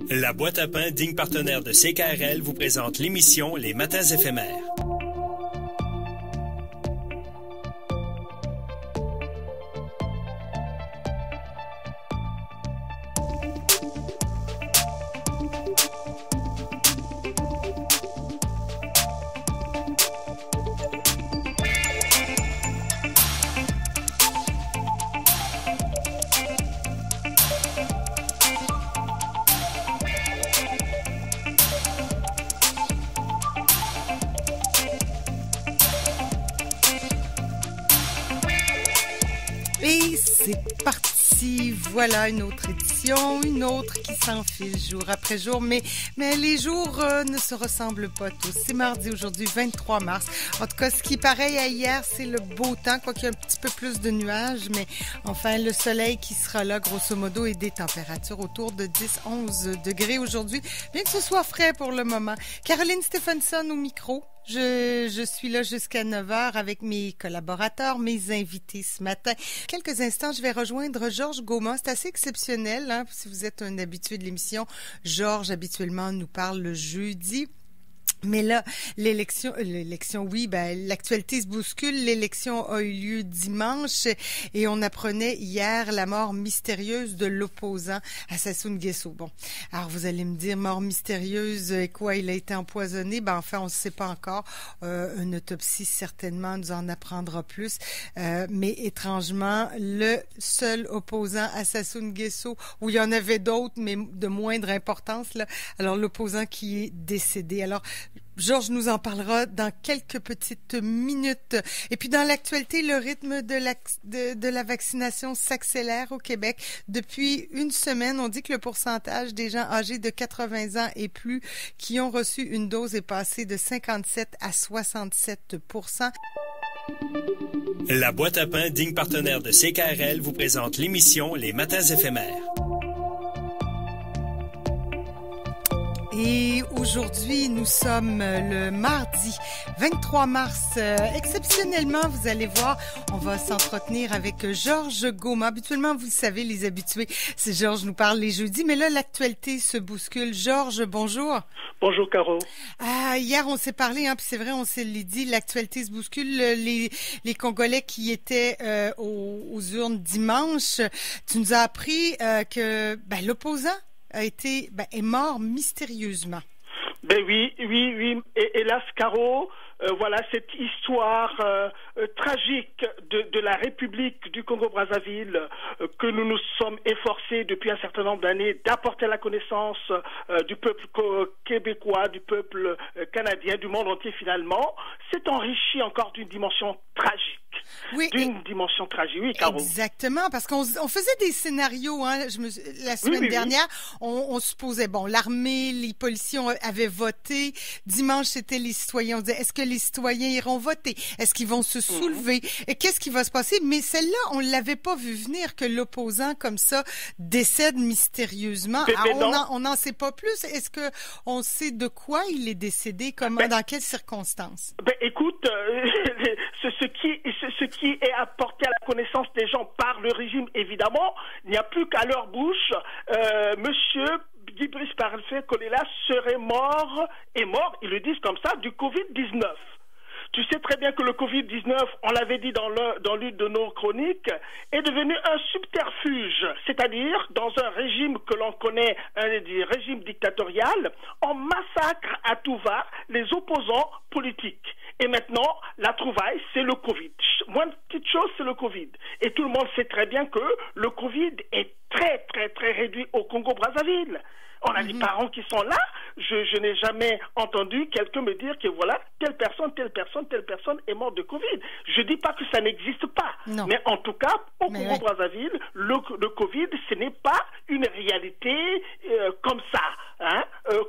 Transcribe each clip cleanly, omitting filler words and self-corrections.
La boîte à pain, digne partenaire de CKRL, vous présente l'émission Les Matins éphémères. Et c'est parti, voilà une autre édition, une autre qui s'enfile jour après jour, mais les jours ne se ressemblent pas tous. C'est mardi aujourd'hui, 23 mars. En tout cas, ce qui est pareil à hier, c'est le beau temps, quoiqu'il y a un petit peu plus de nuages, mais enfin, le soleil qui sera là, grosso modo, et des températures autour de 10-11 degrés aujourd'hui, bien que ce soit frais pour le moment. Caroline Stephenson au micro. Je suis là jusqu'à 9h avec mes collaborateurs, mes invités ce matin. Quelques instants, je vais rejoindre Georges Gauma. C'est assez exceptionnel, hein, si vous êtes un habitué de l'émission. Georges, habituellement, nous parle le jeudi. Mais là, l'élection, oui, l'actualité se bouscule. L'élection a eu lieu dimanche et on apprenait hier la mort mystérieuse de l'opposant à Sassou Nguesso. Bon, alors vous allez me dire, mort mystérieuse, quoi, il a été empoisonné? Enfin, on ne sait pas encore. Une autopsie, certainement, nous en apprendra plus. Mais étrangement, le seul opposant à Sassou Nguesso, où il y en avait d'autres, mais de moindre importance, là. Alors, l'opposant qui est décédé. Alors, Georges nous en parlera dans quelques petites minutes. Et puis dans l'actualité, le rythme de la vaccination s'accélère au Québec. Depuis une semaine, on dit que le pourcentage des gens âgés de 80 ans et plus qui ont reçu une dose est passé de 57 à 67%. La boîte à pain, digne partenaire de CKRL, vous présente l'émission Les Matins éphémères. Et aujourd'hui, nous sommes le mardi 23 mars. Exceptionnellement, vous allez voir, on va s'entretenir avec Georges Gauma. Habituellement, vous le savez, les habitués, c'est Georges nous parle les jeudis. Mais là, l'actualité se bouscule. Georges, bonjour. Bonjour, Caro. Hier, on s'est parlé, puis c'est vrai, on s'est dit, l'actualité se bouscule. Les Congolais qui étaient aux urnes dimanche, tu nous as appris que l'opposant est mort mystérieusement. Oui. Et hélas, Caro, voilà cette histoire tragique de la République du Congo-Brazzaville que nous nous sommes efforcés depuis un certain nombre d'années d'apporter à la connaissance du peuple québécois, du peuple canadien, du monde entier finalement, s'est enrichi encore d'une dimension tragique. Oui, dimension tragique, oui, Caro. Exactement, parce qu'on faisait des scénarios, hein, la semaine dernière, on supposait, l'armée, les policiers avaient voté, dimanche c'était les citoyens, on disait, est-ce que les citoyens iront voter? Est-ce qu'ils vont se soulever? Et qu'est-ce qui va se passer? Mais celle-là, on l'avait pas vu venir, que l'opposant comme ça décède mystérieusement. Alors, on n'en sait pas plus. Est-ce que on sait de quoi il est décédé? Comment, dans quelles circonstances? Écoute, ce qui est apporté à la connaissance des gens par le régime, évidemment, il n'y a plus qu'à leur bouche, monsieur Guy-Brice Parfait-Kolela serait mort, ils le disent comme ça, du Covid-19. Tu sais très bien que le Covid-19, on l'avait dit dans l'une de nos chroniques, est devenu un subterfuge, c'est-à-dire dans un régime que l'on connaît, un régime dictatorial, on massacre à tout va les opposants politiques. Et maintenant, la trouvaille, c'est le Covid. Moins de petites choses, c'est le Covid. Et tout le monde sait très bien que le Covid est très, très, très réduit au Congo-Brazzaville. On a des parents qui sont là. Je n'ai jamais entendu quelqu'un me dire que voilà, telle personne est morte de Covid. Je dis pas que ça n'existe pas. Non. Mais en tout cas, au Congo-Brazzaville, le Covid, ce n'est pas une réalité comme ça,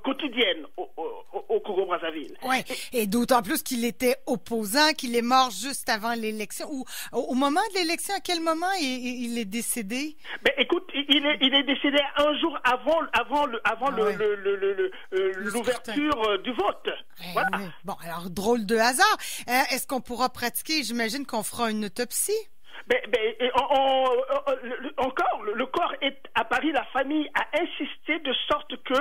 quotidienne au Congo-Brazzaville. Oui, et d'autant plus qu'il était opposant, qu'il est mort juste avant l'élection. Ou au moment de l'élection, à quel moment il est décédé? Écoute, il est décédé un jour avant l'ouverture du vote. Voilà. Oui. Bon, alors, drôle de hasard. Est-ce qu'on pourra pratiquer? J'imagine qu'on fera une autopsie. Encore, le corps est à Paris. La famille a insisté de sorte que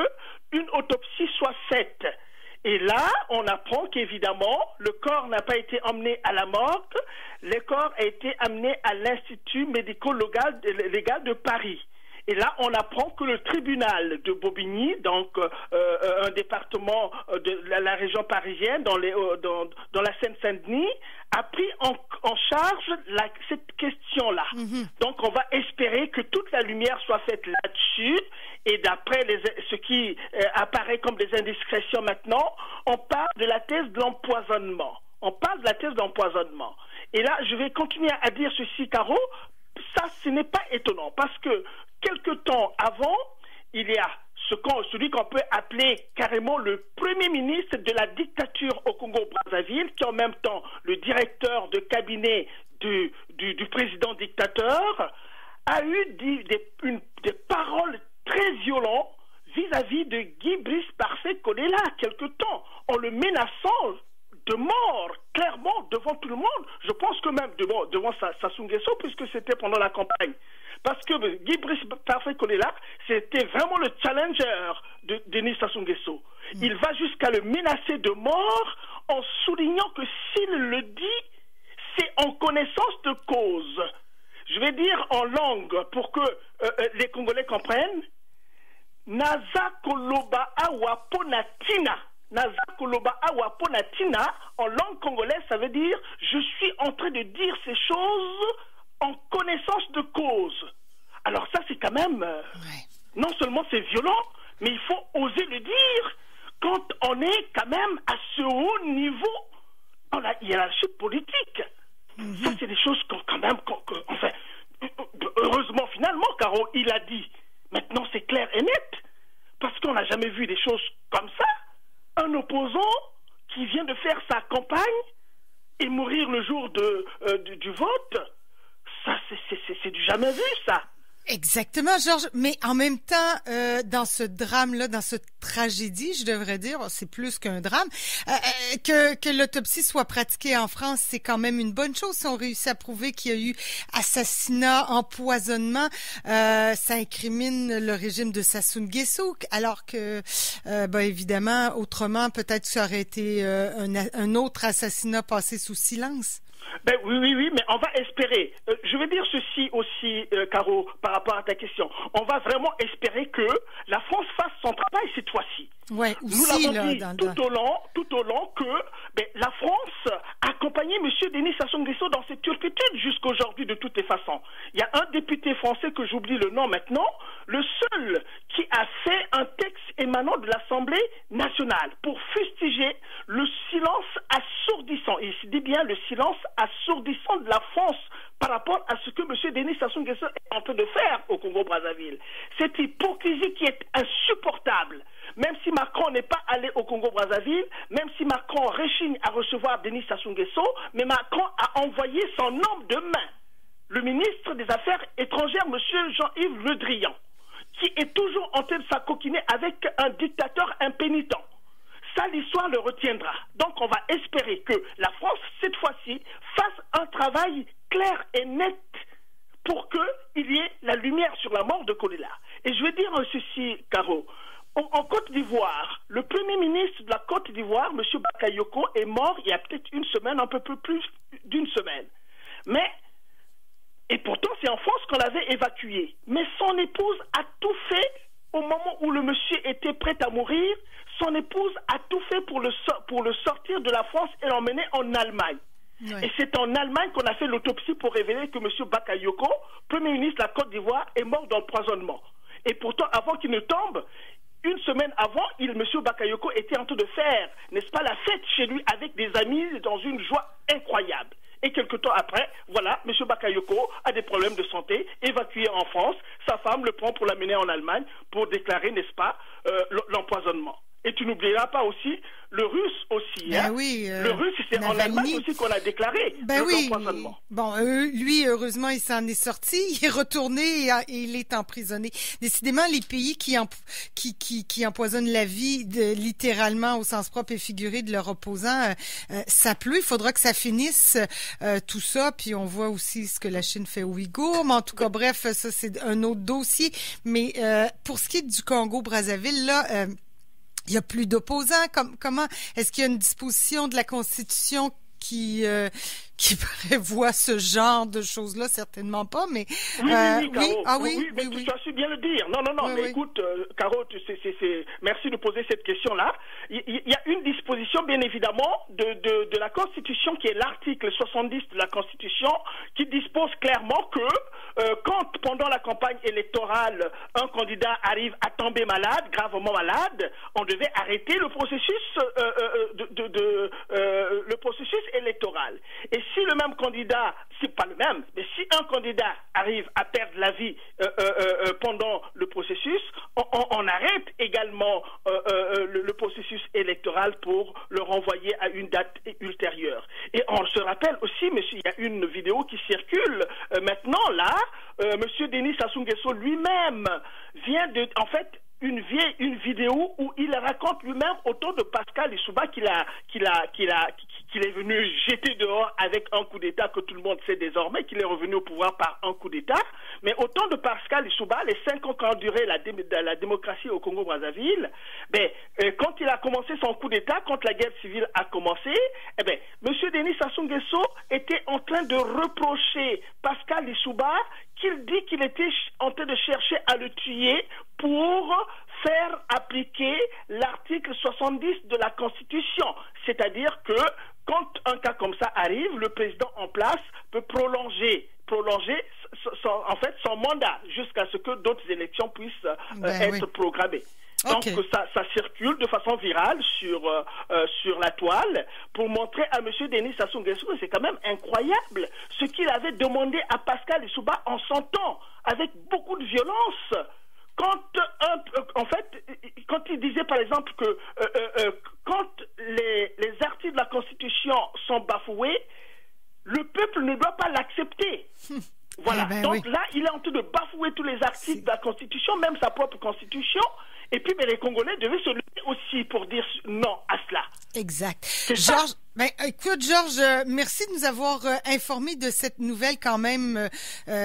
on apprend qu'évidemment, le corps n'a pas été emmené à la morgue, le corps a été amené à l'Institut médico-légal de Paris. Et là, on apprend que le tribunal de Bobigny, donc un département de la région parisienne, dans la Seine-Saint-Denis, a pris en charge cette question-là. Donc, on va espérer que toute la lumière soit faite là-dessus. Et d'après ce qui apparaît comme des indiscrétions maintenant, on parle de la thèse de l'empoisonnement. Et là, je vais continuer à dire ceci, Caro. Ça, ce n'est pas étonnant, parce que quelque temps avant, il y a celui qu'on peut appeler carrément le premier ministre de la dictature au Congo-Brazzaville, qui est en même temps le directeur de cabinet du président dictateur, a eu des paroles très violentes vis-à-vis de Guy Brice Parfait Kolela, quelque temps, en le menaçant de mort, clairement, devant tout le monde. Je pense que même devant Sassou Nguesso, puisque c'était pendant la campagne. Parce que Guy Brice Parfait Kolela, c'était vraiment le challenger de Denis Sassou Nguesso. Il va jusqu'à le menacer de mort en soulignant que s'il le dit, c'est en connaissance de cause. Je vais dire en langue pour que les Congolais comprennent. Naza Koloba Awaponatina. Naza Koloba Awaponatina, en langue congolaise, ça veut dire je suis en train de dire ces choses en connaissance de cause. Alors ça, c'est quand même... non seulement c'est violent, mais il faut oser le dire quand on est quand même à ce haut niveau dans la hiérarchie politique. Ça, c'est des choses quand même... enfin, heureusement, finalement, Caro, il a dit. Maintenant, c'est clair et net. Parce qu'on n'a jamais vu des choses comme ça. Un opposant qui vient de faire sa campagne et mourir le jour du vote, ça, c'est du jamais vu, ça. Exactement, Georges. Mais en même temps, dans ce drame-là, dans cette tragédie, je devrais dire, c'est plus qu'un drame, que l'autopsie soit pratiquée en France, c'est quand même une bonne chose. Si on réussit à prouver qu'il y a eu assassinat, empoisonnement, ça incrimine le régime de Sassou Nguesso, alors que, évidemment, autrement, peut-être ça aurait été un autre assassinat passé sous silence. Oui, mais on va espérer. Je vais dire ceci aussi, Caro, par rapport à ta question. On va vraiment espérer que la France fasse son travail cette fois-ci. Ouais, aussi, nous l'avons dit tout au long que la France a accompagné M. Denis Sassou Nguesso dans cette turpitude jusqu'aujourd'hui de toutes les façons. Il y a un député français que j'oublie le nom maintenant, le seul qui a fait un texte émanant de l'Assemblée nationale pour fustiger le silence assourdissant, et je dis bien le silence assourdissant de la France par rapport à ce que M. Denis Sassou Nguesso est en train de faire au Congo-Brazzaville. Cette hypocrisie qui est insupportable. Même si Macron n'est pas allé au Congo-Brazzaville, même si Macron réchigne à recevoir Denis Sassou Nguesso, mais Macron a envoyé son homme de main, le ministre des Affaires étrangères, M. Jean-Yves Le Drian, qui est toujours en train de s'acoquiner avec un dictateur impénitent. Ça, l'histoire le retiendra. Donc, on va espérer que la France, cette fois-ci, fasse un travail clair et net pour qu'il y ait la lumière sur la mort de Kolela. Et je vais dire ceci, Caro. En Côte d'Ivoire, le premier ministre de la Côte d'Ivoire, M. Bakayoko, est mort il y a peut-être une semaine, un peu plus d'une semaine. Et pourtant, c'est en France qu'on l'avait évacué. Mais son épouse a tout fait au moment où le monsieur était prêt à mourir. Son épouse a tout fait pour le sortir de la France et l'emmener en Allemagne. Oui. Et c'est en Allemagne qu'on a fait l'autopsie pour révéler que M. Bakayoko, premier ministre de la Côte d'Ivoire, est mort d'empoisonnement. Et pourtant, avant qu'il ne tombe, une semaine avant, M. Bakayoko était en train de faire, n'est-ce pas, la fête chez lui avec des amis dans une joie incroyable. Et quelque temps après, voilà, M. Bakayoko a des problèmes de santé, évacué en France. Sa femme le prend pour l'amener en Allemagne pour déclarer, n'est-ce pas, l'empoisonnement. Et tu n'oublieras pas aussi le russe aussi. Hein? Oui, le russe, c'est en Allemagne aussi qu'on a déclaré l'empoisonnement. Bon, lui, heureusement, il s'en est sorti. Il est retourné et il est emprisonné. Décidément, les pays qui empoisonnent la vie, littéralement au sens propre et figuré de leurs opposants, ça pleut. Il faudra que ça finisse tout ça. Puis on voit aussi ce que la Chine fait aux Ouïghours. Mais en tout cas, bref, ça c'est un autre dossier. Mais pour ce qui est du Congo-Brazzaville, là. Il y a plus d'opposants. Comment est-ce qu'il y a une disposition de la Constitution qui prévoit ce genre de choses-là? Certainement pas, mais oui, oui. Tu as su bien le dire. Non, mais écoute, Caro, merci de poser cette question-là. Il y a une disposition, bien évidemment, de la Constitution, qui est l'article 70 de la Constitution, qui dispose clairement que quand, pendant la campagne électorale, un candidat arrive à tomber malade, gravement malade, on devait arrêter le processus le processus électoral. Et si le même candidat, pas le même, mais si un candidat arrive à perdre la vie pendant le processus, on arrête également le processus électoral pour le renvoyer à une date ultérieure. Et on se rappelle aussi, monsieur, il y a une vidéo qui circule maintenant là, monsieur Denis Sassou Nguesso lui-même vient de, en fait, une vidéo où il raconte lui-même autour de Pascal Lissouba qu'il est venu jeter dehors avec un coup d'État que tout le monde sait désormais, qu'il est revenu au pouvoir par un coup d'État. Mais au temps de Pascal Lissouba, les 5 ans qu'a duré la démocratie au Congo-Brazzaville, quand il a commencé son coup d'État, quand la guerre civile a commencé, monsieur Denis Sassou Nguesso était en train de reprocher Pascal Lissouba qu'il dit qu'il était en train de chercher à le tuer pour faire appliquer l'article 70 de la Constitution. C'est-à-dire que quand un cas comme ça arrive, le président en place peut prolonger son mandat jusqu'à ce que d'autres élections puissent être programmées. Donc ça circule de façon virale sur la toile pour montrer à M. Denis Sassou Nguesso que c'est quand même incroyable ce qu'il avait demandé à Pascal Lissouba en 100 ans, avec beaucoup de violence. Quand il disait par exemple que quand les articles de la Constitution sont bafoués, le peuple ne doit pas l'accepter. Voilà. Donc là, il est en train de bafouer tous les articles de la Constitution, même sa propre Constitution. Et puis, les Congolais devaient se lever aussi pour dire non à cela. Exact. Georges, écoute, Georges, merci de nous avoir informés de cette nouvelle quand même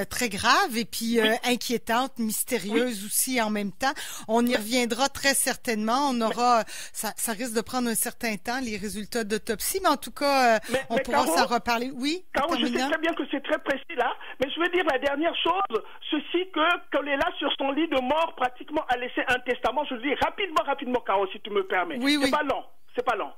très grave et puis inquiétante, mystérieuse aussi en même temps. On y reviendra très certainement. On aura, ça risque de prendre un certain temps, les résultats d'autopsie, mais en tout cas, on pourra s'en reparler. Oui, Caro, je sais très bien que c'est très précis là, mais je veux dire la dernière chose, ceci qu'on est là sur son lit de mort, pratiquement a laissé un testament. Je le dis rapidement, Caro, si tu me permets. C'est pas long.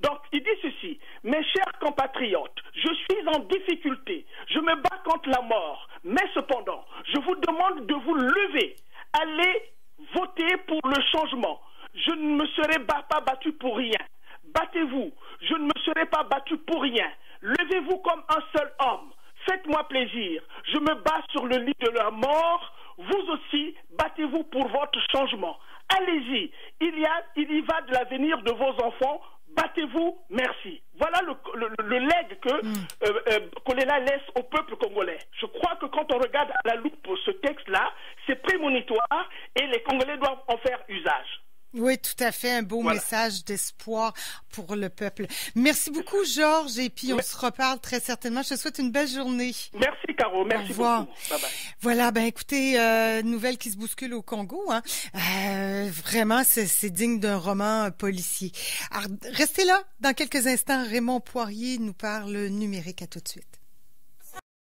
Donc, il dit ceci: mes chers compatriotes, je suis en difficulté, je me bats contre la mort, mais cependant, je vous demande de vous lever, allez voter pour le changement. Je ne me serai pas battu pour rien. Battez-vous, je ne me serai pas battu pour rien. Levez-vous comme un seul homme. Faites-moi plaisir. Je me bats sur le lit de la mort. Vous aussi, battez-vous pour votre changement. Allez-y, il y va de l'avenir de vos enfants. Battez-vous, merci. Voilà le legs que Kolela laisse au peuple congolais. Je crois que quand on regarde à la loupe ce texte-là, c'est prémonitoire et les Congolais doivent en faire usage. Oui, tout à fait. Un beau message d'espoir pour le peuple. Merci beaucoup, Georges. Et puis, on se reparle très certainement. Je te souhaite une belle journée. Merci, Caro. Merci beaucoup. Bye bye. Voilà, écoutez, nouvelle qui se bouscule au Congo. Vraiment, c'est digne d'un roman policier. Alors, restez là. Dans quelques instants, Raymond Poirier nous parle numérique. À tout de suite.